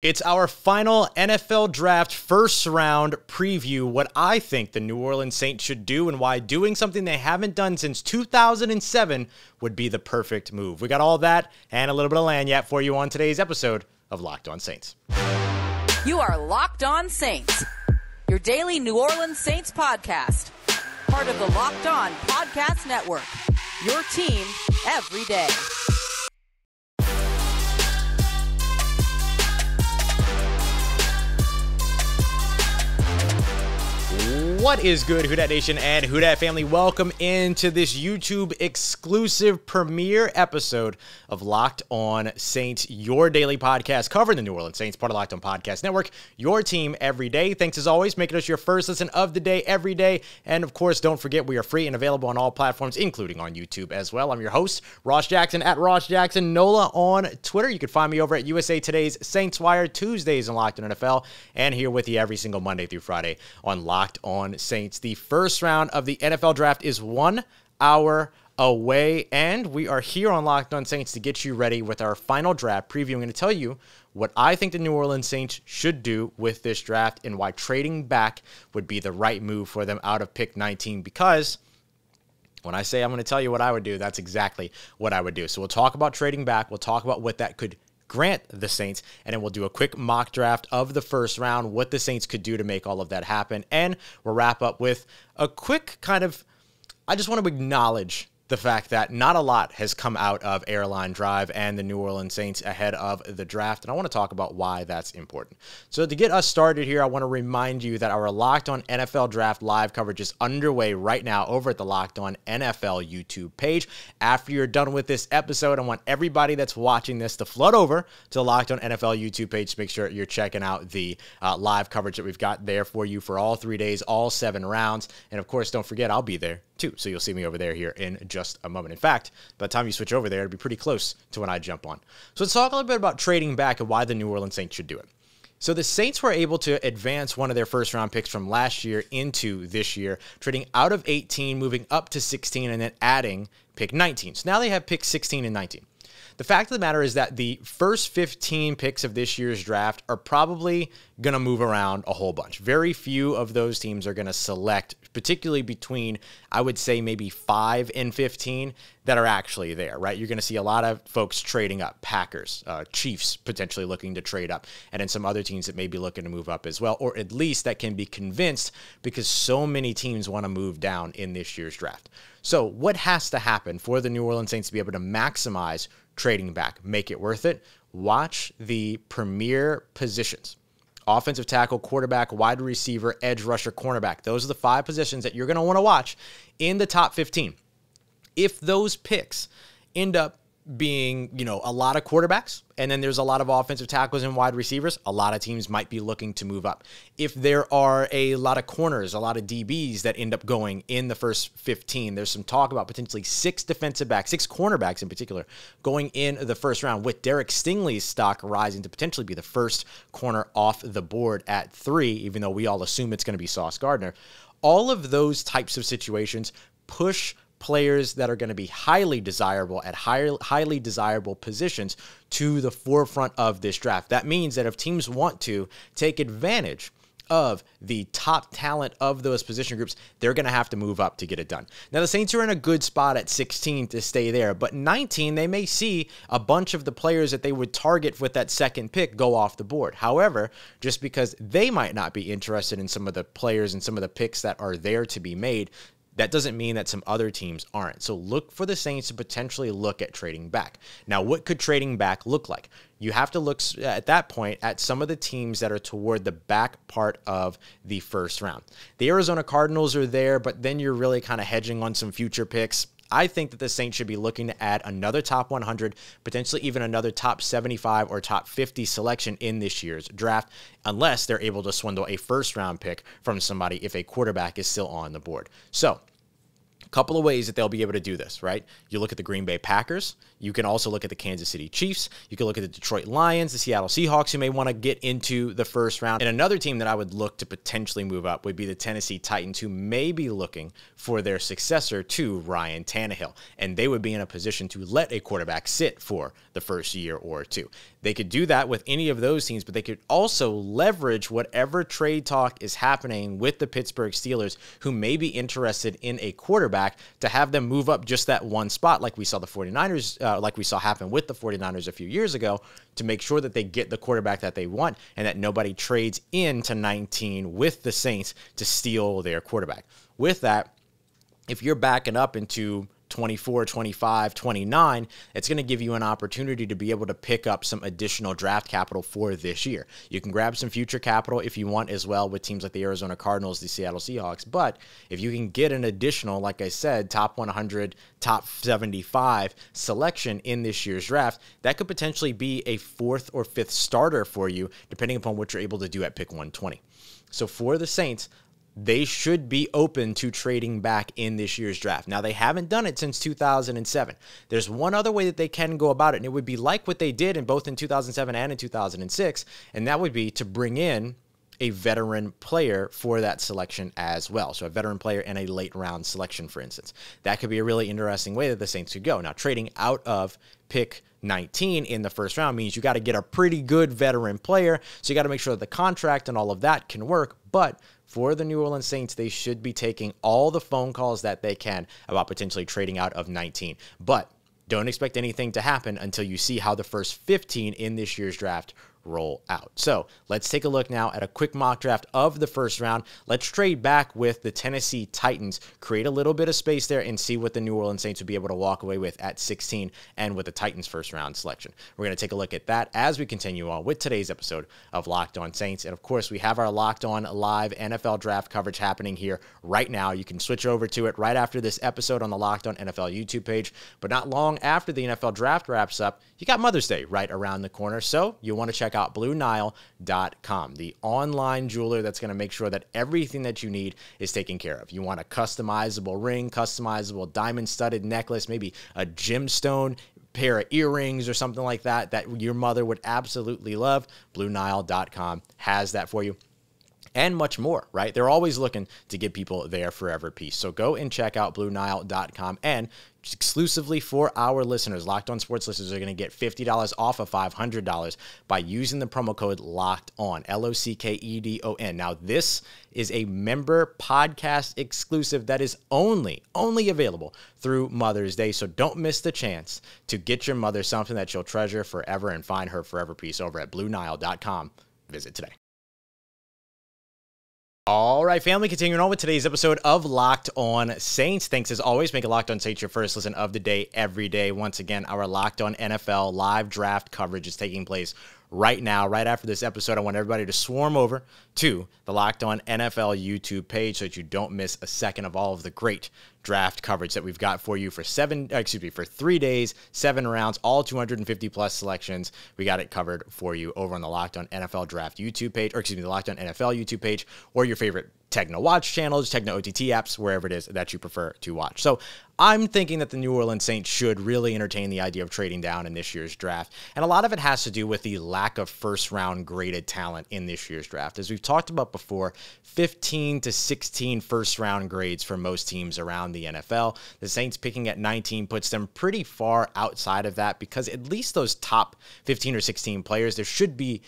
It's our final NFL draft first round preview, what I think the New Orleans Saints should do and why doing something they haven't done since 2007 would be the perfect move. We got all that and a little bit of lagniappe for you on today's episode of Locked On Saints. You are Locked On Saints, your daily New Orleans Saints podcast, part of the Locked On Podcast Network, your team every day. What is good, Who Dat Nation and Who Dat family? Welcome into this YouTube exclusive premiere episode of Locked On Saints, your daily podcast covering the New Orleans Saints, part of Locked On Podcast Network, your team every day. Thanks as always, making us your first listen of the day every day. And of course, don't forget we are free and available on all platforms, including on YouTube as well. I'm your host, Ross Jackson at Ross Jackson Nola on Twitter. You can find me over at USA Today's Saints Wire, Tuesdays on Locked On NFL, and here with you every single Monday through Friday on Locked On Saints. The first round of the NFL draft is 1 hour away, and we are here on Locked On Saints to get you ready with our final draft preview. I'm going to tell you what I think the New Orleans Saints should do with this draft and why trading back would be the right move for them out of pick 19, because when I say I'm going to tell you what I would do, that's exactly what I would do. So we'll talk about trading back. We'll talk about what that could grant the Saints, and then we'll do a quick mock draft of the first round, what the Saints could do to make all of that happen, and we'll wrap up with a quick kind of, I just want to acknowledge the fact that not a lot has come out of Airline Drive and the New Orleans Saints ahead of the draft, and I want to talk about why that's important. So to get us started here, I want to remind you that our Locked On NFL Draft live coverage is underway right now over at the Locked On NFL YouTube page. After you're done with this episode, I want everybody that's watching this to flood over to the Locked On NFL YouTube page to make sure you're checking out the live coverage that we've got there for you for all 3 days, all 7 rounds. And of course, don't forget, I'll be there too. So you'll see me over there here in just a moment. In fact, by the time you switch over there, it'll be pretty close to when I jump on. So let's talk a little bit about trading back and why the New Orleans Saints should do it. So the Saints were able to advance one of their first round picks from last year into this year, trading out of 18, moving up to 16, and then adding pick 19. So now they have picks 16 and 19. The fact of the matter is that the first 15 picks of this year's draft are probably going to move around a whole bunch. Very few of those teams are going to select, particularly between, I would say, maybe 5 and 15 that are actually there, right? You're going to see a lot of folks trading up, Packers, Chiefs potentially looking to trade up, and then some other teams that may be looking to move up as well, or at least that can be convinced because so many teams want to move down in this year's draft. So what has to happen for the New Orleans Saints to be able to maximize trading back, make it worth it? Watch the premier positions: offensive tackle, quarterback, wide receiver, edge rusher, cornerback. Those are the 5 positions that you're going to want to watch in the top 15. If those picks end up being, a lot of quarterbacks, and then there's a lot of offensive tackles and wide receivers, a lot of teams might be looking to move up. If there are a lot of corners, a lot of DBs that end up going in the first 15, there's some talk about potentially 6 defensive backs, 6 cornerbacks in particular, going in the first round, with Derek Stingley's stock rising to potentially be the first corner off the board at 3, even though we all assume it's going to be Sauce Gardner. All of those types of situations push players that are going to be highly desirable at highly desirable positions to the forefront of this draft. That means that if teams want to take advantage of the top talent of those position groups, they're going to have to move up to get it done. Now, the Saints are in a good spot at 16 to stay there, but 19, they may see a bunch of the players that they would target with that second pick go off the board. However, just because they might not be interested in some of the players and some of the picks that are there to be made, that doesn't mean that some other teams aren't. So look for the Saints to potentially look at trading back. Now, what could trading back look like? You have to look at that point at some of the teams that are toward the back part of the first round. The Arizona Cardinals are there, but then you're really kind of hedging on some future picks. I think that the Saints should be looking to add another top 100, potentially even another top 75 or top 50 selection in this year's draft, unless they're able to swindle a first-round pick from somebody if a quarterback is still on the board. So, a couple of ways that they'll be able to do this, right? You look at the Green Bay Packers, You can also look at the Kansas City Chiefs. You can look at the Detroit Lions, the Seattle Seahawks, who may want to get into the first round. And another team that I would look to potentially move up would be the Tennessee Titans, who may be looking for their successor to Ryan Tannehill. And they would be in a position to let a quarterback sit for the first year or two. They could do that with any of those teams, but they could also leverage whatever trade talk is happening with the Pittsburgh Steelers, who may be interested in a quarterback, to have them move up just that one spot, like we saw the 49ers, like we saw happen with the 49ers a few years ago, to make sure that they get the quarterback that they want and that nobody trades into 19 with the Saints to steal their quarterback. With that, if you're backing up into 24, 25, 29, it's going to give you an opportunity to be able to pick up some additional draft capital for this year. You can grab some future capital if you want as well with teams like the Arizona Cardinals, the Seattle Seahawks. But if you can get an additional, like I said, top 100, top 75 selection in this year's draft, that could potentially be a fourth or fifth starter for you, depending upon what you're able to do at pick 120. So for the Saints, they should be open to trading back in this year's draft. Now, they haven't done it since 2007. There's one other way that they can go about it, and it would be like what they did in both in 2007 and in 2006, and that would be to bring in a veteran player for that selection as well. So a veteran player and a late round selection, for instance. That could be a really interesting way that the Saints could go. Now, trading out of pick 19 in the first round means you got to get a pretty good veteran player, so you got to make sure that the contract and all of that can work. But for the New Orleans Saints, they should be taking all the phone calls that they can about potentially trading out of 19. But don't expect anything to happen until you see how the first 15 in this year's draft roll out. So let's take a look now at a quick mock draft of the first round. Let's trade back with the Tennessee Titans, create a little bit of space there, and see what the New Orleans Saints would be able to walk away with at 16 and with the Titans first round selection. We're going to take a look at that as we continue on with today's episode of Locked On Saints. And of course, we have our Locked On live NFL draft coverage happening here right now. You can switch over to it right after this episode on the Locked On NFL YouTube page. But not long after the NFL draft wraps up, you got Mother's Day right around the corner. So you want to check out BlueNile.com, the online jeweler that's going to make sure that everything that you need is taken care of. You want a customizable ring, customizable diamond-studded necklace, maybe a gemstone pair of earrings or something like that that your mother would absolutely love. BlueNile.com has that for you. And much more, right? They're always looking to give people their forever piece. So go and check out BlueNile.com. And exclusively for our listeners, Locked On Sports listeners are going to get $50 off of $500 by using the promo code Locked On, LOCKEDON. Now, this is a member podcast exclusive that is only available through Mother's Day. So don't miss the chance to get your mother something that she'll treasure forever and find her forever piece over at BlueNile.com. Visit today. All right, family, continuing on with today's episode of Locked On Saints. Thanks as always. Make a Locked On Saints your first listen of the day every day. Once again, our Locked On NFL live draft coverage is taking place right now, right after this episode. I want everybody to swarm over to the Locked On NFL YouTube page so that you don't miss a second of all of the great draft coverage that we've got for you for 3 days, 7 rounds, all 250 plus selections. We got it covered for you over on the Locked On NFL Draft YouTube page, the Locked On NFL YouTube page, or your favorite Tegna Watch channels, Tegna OTT apps, wherever it is that you prefer to watch. So I'm thinking that the New Orleans Saints should really entertain the idea of trading down in this year's draft. And a lot of it has to do with the lack of first-round graded talent in this year's draft. As we've talked about before, 15 to 16 first-round grades for most teams around the NFL. The Saints picking at 19 puts them pretty far outside of that because at least those top 15 or 16 players, there should be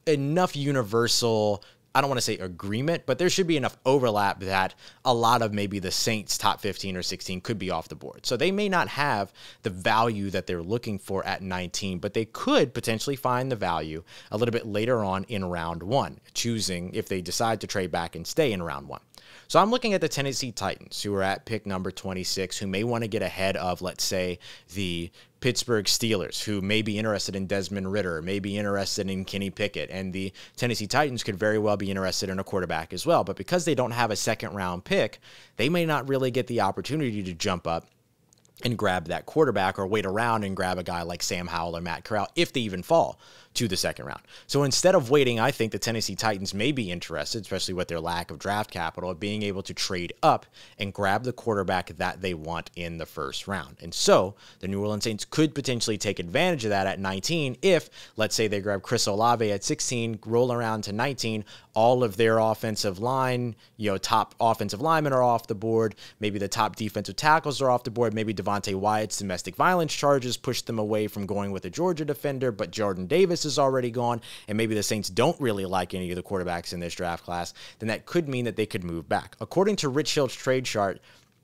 enough universal, I don't want to say agreement, but there should be enough overlap that a lot of maybe the Saints' top 15 or 16 could be off the board. So they may not have the value that they're looking for at 19, but they could potentially find the value a little bit later on in round 1, choosing if they decide to trade back and stay in round 1. So I'm looking at the Tennessee Titans, who are at pick number 26, who may want to get ahead of, let's say, the Pittsburgh Steelers, who may be interested in Desmond Ridder, may be interested in Kenny Pickett, and the Tennessee Titans could very well be interested in a quarterback as well. But because they don't have a second-round pick, they may not really get the opportunity to jump up and grab that quarterback or wait around and grab a guy like Sam Howell or Matt Corral if they even fall to the second round. So instead of waiting, I think the Tennessee Titans may be interested, especially with their lack of draft capital, of being able to trade up and grab the quarterback that they want in the first round. And so the New Orleans Saints could potentially take advantage of that at 19 if, let's say, they grab Chris Olave at 16, roll around to 19, all of their offensive line, top offensive linemen are off the board. Maybe the top defensive tackles are off the board. Maybe Devontae Wyatt's domestic violence charges push them away from going with a Georgia defender, but Jordan Davis is already gone, and maybe the Saints don't really like any of the quarterbacks in this draft class. Then that could mean that they could move back. According to Rich Hill's trade chart,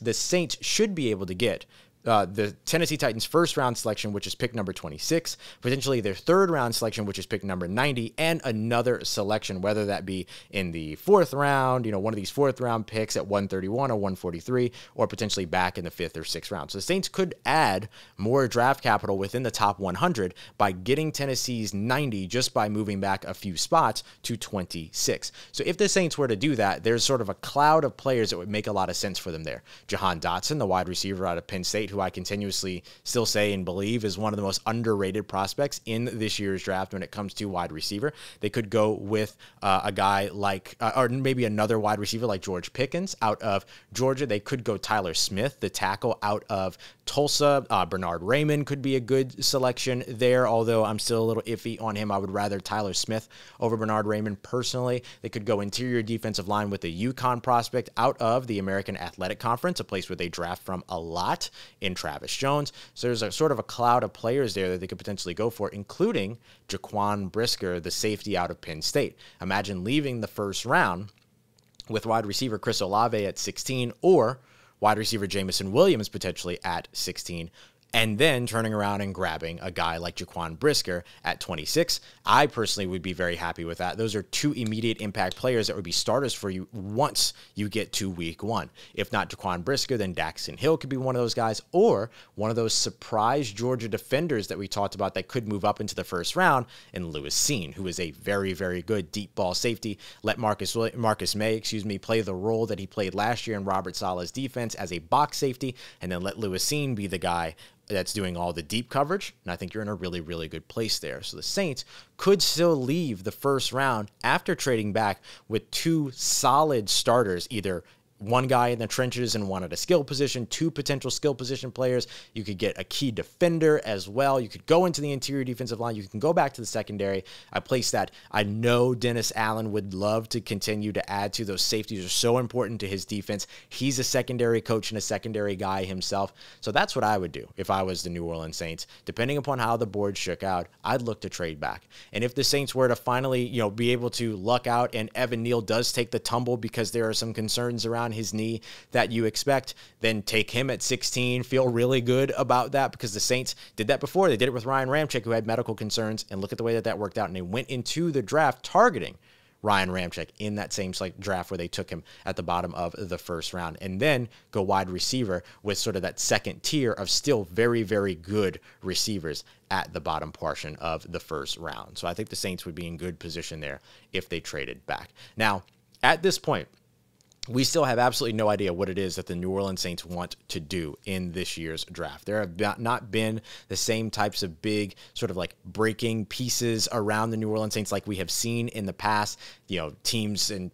the Saints should be able to get the Tennessee Titans' first-round selection, which is pick number 26, potentially their third-round selection, which is pick number 90, and another selection, whether that be in the fourth round, one of these fourth-round picks at 131 or 143, or potentially back in the fifth or sixth round. So the Saints could add more draft capital within the top 100 by getting Tennessee's 90 just by moving back a few spots to 26. So if the Saints were to do that, there's sort of a cloud of players that would make a lot of sense for them there. Jahan Dotson, the wide receiver out of Penn State, who I continuously still say and believe is one of the most underrated prospects in this year's draft when it comes to wide receiver. They could go with a guy like, or maybe another wide receiver like George Pickens out of Georgia. They could go Tyler Smith, the tackle out of Tulsa. Bernard Raymond could be a good selection there, although I'm still a little iffy on him. I would rather Tyler Smith over Bernard Raymond personally. They could go interior defensive line with a UConn prospect out of the American Athletic Conference, a place where they draft from a lot, in Travis Jones. So there's a sort of a cloud of players there that they could potentially go for, including Jaquan Brisker, the safety out of Penn State. Imagine leaving the first round with wide receiver Chris Olave at 16 or wide receiver Jameson Williams potentially at 16, and then turning around and grabbing a guy like Jaquan Brisker at 26. I personally would be very happy with that. Those are two immediate impact players that would be starters for you once you get to week one. If not Jaquan Brisker, then Daxton Hill could be one of those guys, or one of those surprise Georgia defenders that we talked about that could move up into the first round, and Lewis Seen, who is a very, very good deep ball safety. Let Marcus May, play the role that he played last year in Robert Saleh's defense as a box safety, and then let Lewis Seen be the guy that's doing all the deep coverage, and I think you're in a really, really good place there. So the Saints could still leave the first round after trading back with two solid starters, either one guy in the trenches and one at a skill position, two potential skill position players. You could get a key defender as well. You could go into the interior defensive line. You can go back to the secondary. A place that I know Dennis Allen would love to continue to add to. Those safeties are so important to his defense. He's a secondary coach and a secondary guy himself. So that's what I would do if I was the New Orleans Saints. Depending upon how the board shook out, I'd look to trade back. And if the Saints were to finally, be able to luck out and Evan Neal does take the tumble because there are some concerns around his knee that you expect, then take him at 16. Feel really good about that because the Saints did that before. They did it with Ryan Ramczyk, who had medical concerns, and look at the way that worked out. And they went into the draft targeting Ryan Ramczyk in that same draft where they took him at the bottom of the first round, and then go wide receiver with sort of that second tier of still very, very good receivers at the bottom portion of the first round. So I think the Saints would be in good position there if they traded back. Now, at this point, we still have absolutely no idea what it is that the New Orleans Saints want to do in this year's draft. There have not been the same types of big sort of like breaking pieces around the New Orleans Saints like we have seen in the past. Teams and,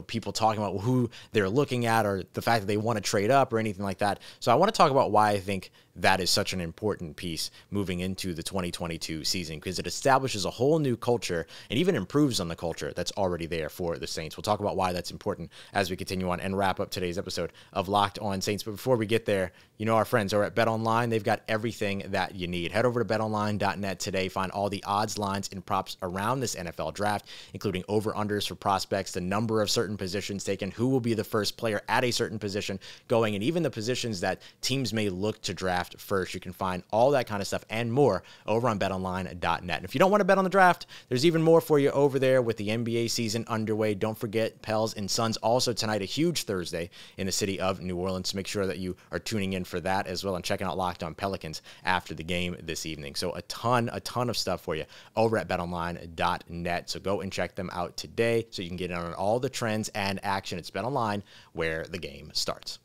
people talking about who they're looking at or the fact that they want to trade up or anything like that. So I want to talk about why I think that is such an important piece moving into the 2022 season, because it establishes a whole new culture and even improves on the culture that's already there for the Saints. We'll talk about why that's important as we continue on and wrap up today's episode of Locked On Saints. But before we get there, our friends are at BetOnline. They've got everything that you need. Head over to betonline.net today. Find all the odds, lines, and props around this NFL draft, including over-unders for prospects, the number of certain positions taken, who will be the first player at a certain position going, and even the positions that teams may look to draft first. You can find all that kind of stuff and more over on betonline.net. And if you don't want to bet on the draft, there's even more for you over there with the NBA season underway. Don't forget Pels and Suns also tonight, a huge Thursday in the city of New Orleans. So make sure that you are tuning in for that as well and checking out Locked On Pelicans after the game this evening. So a ton of stuff for you over at betonline.net. So go and check them out today so you can get in on all the trends and action. It's BetOnline, where the game starts.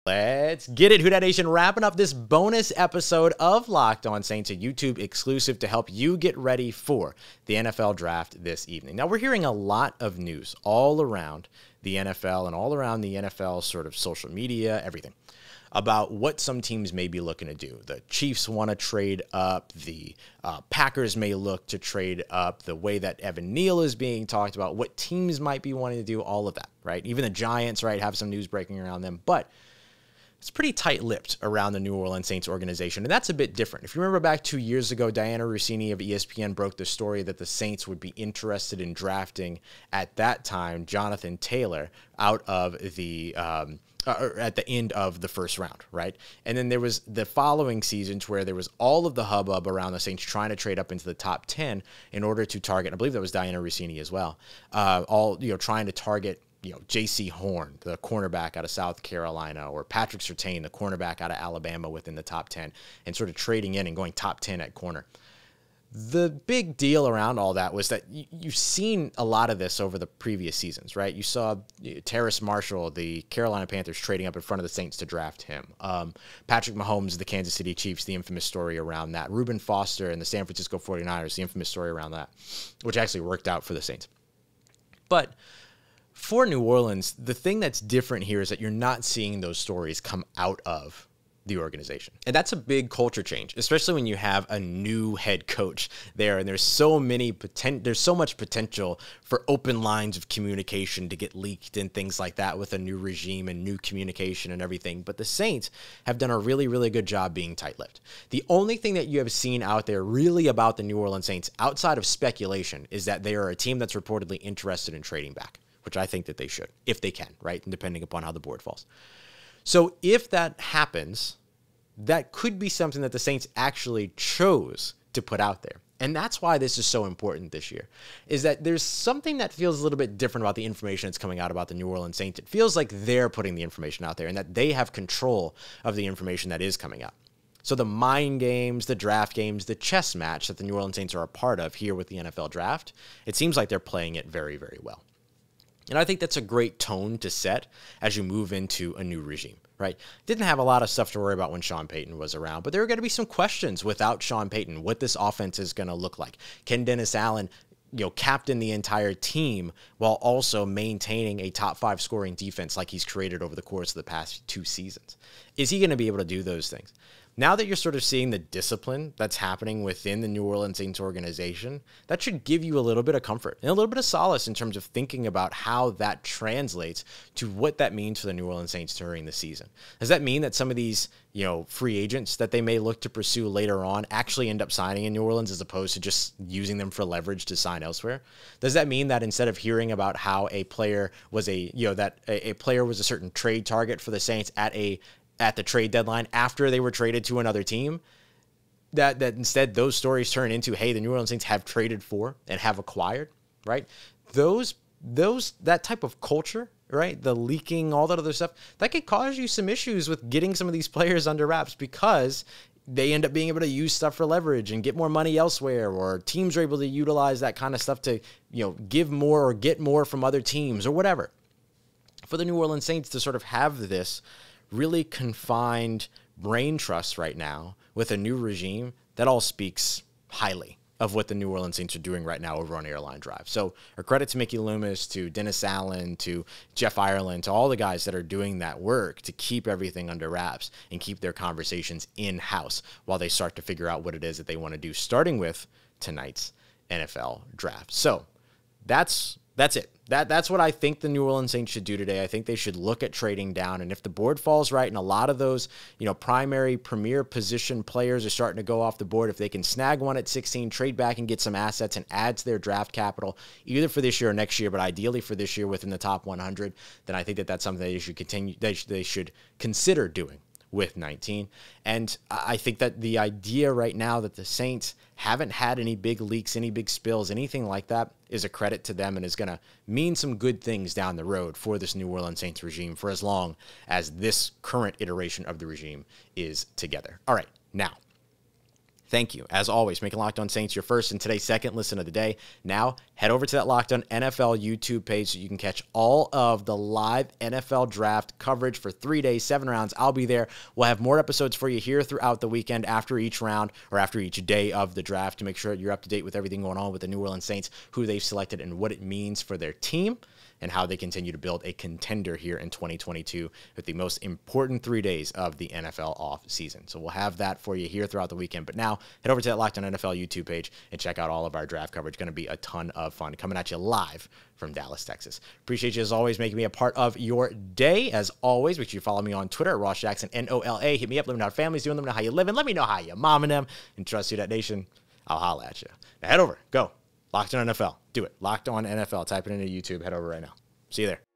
Let's get it, Who Dat Nation, wrapping up this bonus episode of Locked On Saints, a YouTube exclusive to help you get ready for the NFL draft this evening. Now, we're hearing a lot of news all around the NFL and all around the NFL sort of social media, everything, about what some teams may be looking to do. The Chiefs want to trade up. The Packers may look to trade up. The way that Evan Neal is being talked about, what teams might be wanting to do, all of that, right? Even the Giants, right, have some news breaking around them. But it's pretty tight-lipped around the New Orleans Saints organization, and that's a bit different. If you remember back 2 years ago, Diana Rossini of ESPN broke the story that the Saints would be interested in drafting, at that time, Jonathan Taylor out of the at the end of the first round, right? And then there was the following seasons where there was all of the hubbub around the Saints trying to trade up into the top 10 in order to target, I believe that was Diana Rossini as well, trying to target J.C. Horn, the cornerback out of South Carolina, or Patrick Surtain, the cornerback out of Alabama within the top 10, and sort of trading in and going top 10 at corner. The big deal around all that was that you've seen a lot of this over the previous seasons, right? You saw Terrace Marshall, the Carolina Panthers, trading up in front of the Saints to draft him. Patrick Mahomes, the Kansas City Chiefs, the infamous story around that. Reuben Foster and the San Francisco 49ers, the infamous story around that, which actually worked out for the Saints. But for New Orleans, the thing that's different here is that you're not seeing those stories come out of the organization. And that's a big culture change, especially when you have a new head coach there. And there's so much potential for open lines of communication to get leaked and things like that with a new regime and new communication and everything. But the Saints have done a really, really good job being tight-lipped. The only thing that you have seen out there really about the New Orleans Saints, outside of speculation, is that they are a team that's reportedly interested in trading back, which I think that they should, if they can, right? And depending upon how the board falls. So if that happens, that could be something that the Saints actually chose to put out there. And that's why this is so important this year, is that there's something that feels a little bit different about the information that's coming out about the New Orleans Saints. It feels like they're putting the information out there and that they have control of the information that is coming out. So the mind games, the draft games, the chess match that the New Orleans Saints are a part of here with the NFL draft, it seems like they're playing it very, very well. And I think that's a great tone to set as you move into a new regime, right? Didn't have a lot of stuff to worry about when Sean Payton was around, but there are going to be some questions without Sean Payton, what this offense is going to look like. Can Dennis Allen, captain the entire team while also maintaining a top 5 scoring defense like he's created over the course of the past 2 seasons? Is he going to be able to do those things? Now that you're sort of seeing the discipline that's happening within the New Orleans Saints organization, that should give you a little bit of comfort and a little bit of solace in terms of thinking about how that translates to what that means for the New Orleans Saints during the season. Does that mean that some of these, free agents that they may look to pursue later on actually end up signing in New Orleans as opposed to just using them for leverage to sign elsewhere? Does that mean that instead of hearing about how a player was a certain trade target for the Saints at the trade deadline after they were traded to another team, that instead those stories turn into, hey, the New Orleans Saints have traded for and have acquired, right? That type of culture, right? The leaking, all that other stuff, that could cause you some issues with getting some of these players under wraps because they end up being able to use stuff for leverage and get more money elsewhere, or teams are able to utilize that kind of stuff to, give more or get more from other teams or whatever. For the New Orleans Saints to sort of have this really confined brain trust right now with a new regime, that all speaks highly of what the New Orleans Saints are doing right now over on Airline Drive. So a credit to Mickey Loomis, to Dennis Allen, to Jeff Ireland, to all the guys that are doing that work to keep everything under wraps and keep their conversations in-house while they start to figure out what it is that they want to do, starting with tonight's NFL draft. So that's it. That's what I think the New Orleans Saints should do today. I think they should look at trading down. And if the board falls right and a lot of those, primary premier position players are starting to go off the board, if they can snag one at 16, trade back and get some assets and add to their draft capital, either for this year or next year, but ideally for this year within the top 100, then I think that that's something they should continue. They should consider doing with 19. And I think that the idea right now that the Saints haven't had any big leaks, any big spills, anything like that, is a credit to them and is going to mean some good things down the road for this New Orleans Saints regime for as long as this current iteration of the regime is together. All right, now, Thank you, as always, making Locked On Saints your first and today's second listen of the day. Now, head over to that Locked On NFL YouTube page so you can catch all of the live NFL draft coverage for 3 days, 7 rounds. I'll be there. We'll have more episodes for you here throughout the weekend after each round or after each day of the draft to make sure you're up to date with everything going on with the New Orleans Saints, who they've selected, and what it means for their team, and how they continue to build a contender here in 2022 with the most important 3 days of the NFL off season. So we'll have that for you here throughout the weekend. But now, head over to that Locked On NFL YouTube page and check out all of our draft coverage. Going to be a ton of fun coming at you live from Dallas, Texas. Appreciate you, as always, making me a part of your day. As always, make sure you follow me on Twitter at Ross Jackson, NOLA. Hit me up. Let me know how family's doing. Let me know how you living. Let me know how you momming them. And trust Who Dat Nation. I'll holla at you. Now head over. Go. Locked On NFL. Do it. Locked On NFL. Type it into YouTube. Head over right now. See you there.